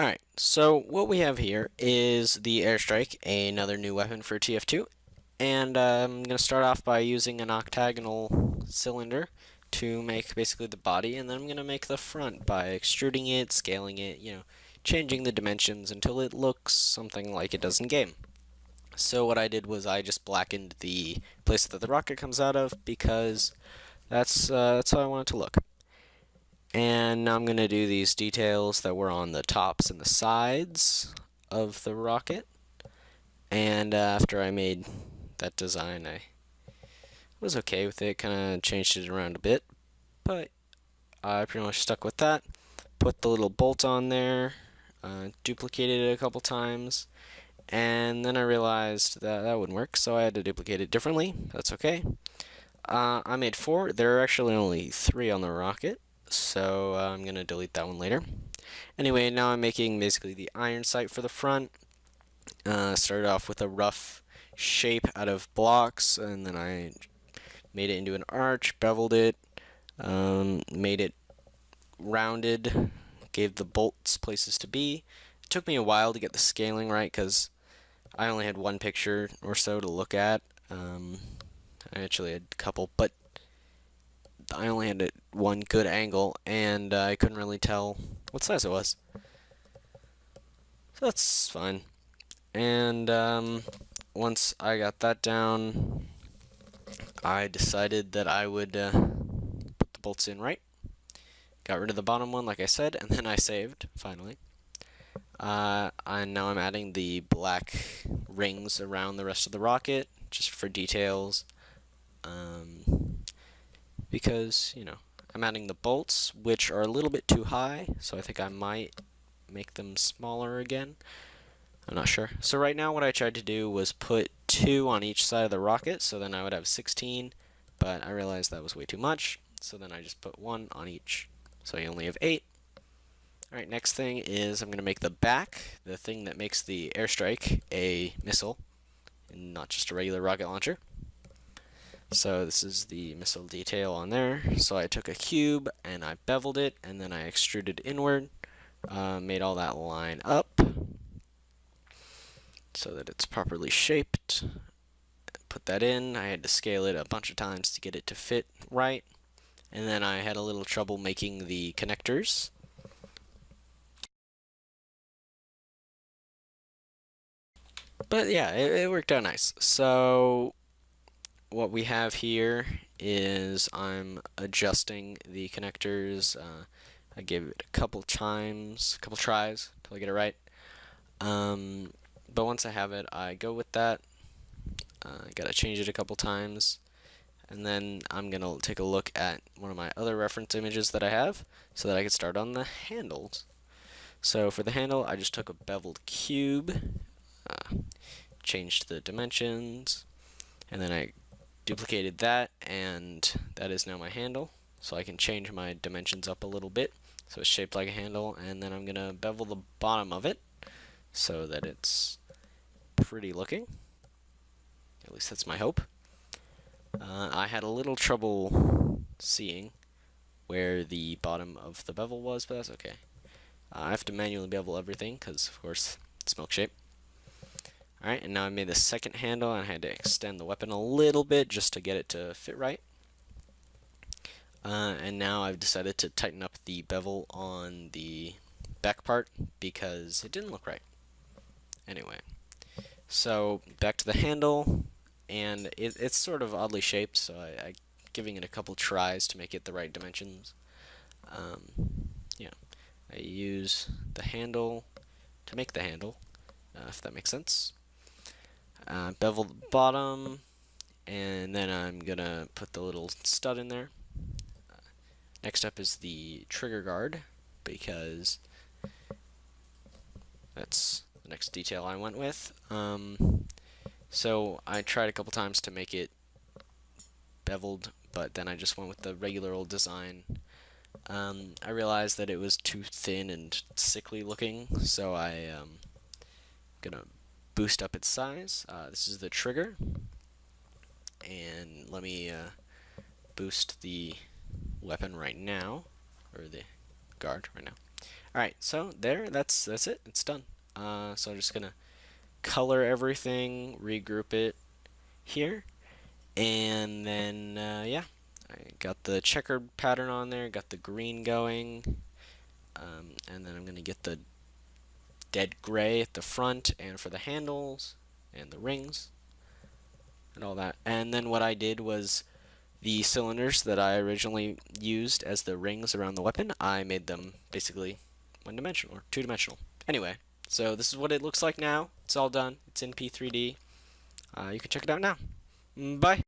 Alright, so what we have here is the airstrike, another new weapon for TF2, and I'm going to start off by using an octagonal cylinder to make basically the body, and then I'm going to make the front by extruding it, scaling it, changing the dimensions until it looks something like it does in game. So what I did was I just blackened the place that the rocket comes out of because that's how I want it to look. And now I'm going to do these details that were on the tops and the sides of the rocket. And after I made that design, I was okay with it, kind of changed it around a bit, but I pretty much stuck with that. Put the little bolt on there, duplicated it a couple times, and then I realized that that wouldn't work, so I had to duplicate it differently. That's okay. I made 4. There are actually only 3 on the rocket, so I'm going to delete that one later. Anyway, now I'm making basically the iron sight for the front. Started off with a rough shape out of blocks, and then I made it into an arch, beveled it, made it rounded, gave the bolts places to be. It took me a while to get the scaling right because I only had one picture or so to look at. I actually had a couple, but I only had one good angle, and I couldn't really tell what size it was. So that's fine. And once I got that down, I decided that I would put the bolts in right. Got rid of the bottom one, like I said, and then I saved, finally. And now I'm adding the black rings around the rest of the rocket, just for details. Because, I'm adding the bolts, which are a little bit too high, so I think I might make them smaller again. I'm not sure. So right now what I tried to do was put 2 on each side of the rocket, so then I would have 16, but I realized that was way too much, so then I just put 1 on each, so I only have 8. Alright, next thing is I'm going to make the back, the thing that makes the airstrike, a missile, and not just a regular rocket launcher. So this is the missile detail on there. So I took a cube and I beveled it, and then I extruded inward, made all that line up so that it's properly shaped. Put that in. I had to scale it a bunch of times to get it to fit right, and then I had a little trouble making the connectors. But yeah, it worked out nice. So what we have here is I'm adjusting the connectors. I gave it a couple tries till I get it right. But once I have it, I go with that. I gotta change it a couple times, and then I'm gonna take a look at one of my other reference images that I have so that I can start on the handles. So for the handle, I just took a beveled cube, changed the dimensions, and then I duplicated that, and that is now my handle. So I can change my dimensions up a little bit so it's shaped like a handle, and then I'm gonna bevel the bottom of it so that it's pretty looking. At least that's my hope. I had a little trouble seeing where the bottom of the bevel was, but that's okay. I have to manually bevel everything because, of course, it's milk shape. Alright, and now I made the second handle, and I had to extend the weapon a little bit just to get it to fit right. And now I've decided to tighten up the bevel on the back part because it didn't look right. Anyway, so back to the handle, and it's sort of oddly shaped, so I'm giving it a couple tries to make it the right dimensions. Yeah, I use the handle to make the handle, if that makes sense. Bevel the bottom, and then I'm gonna put the little stud in there. Next up is the trigger guard, because that's the next detail I went with. So I tried a couple times to make it beveled, but then I just went with the regular old design. I realized that it was too thin and sickly looking, so I'm gonna boost up its size. This is the trigger, and let me boost the weapon right now, or the guard right now. Alright, so that's it. It's done. So I'm just gonna color everything, regroup it here, and then yeah, I got the checkered pattern on there, got the green going, and then I'm gonna get the dead gray at the front and for the handles and the rings and all that. And then what I did was the cylinders that I originally used as the rings around the weapon, I made them basically one-dimensional or two-dimensional. Anyway, so this is what it looks like now. It's all done. It's in P3D. You can check it out now. Bye.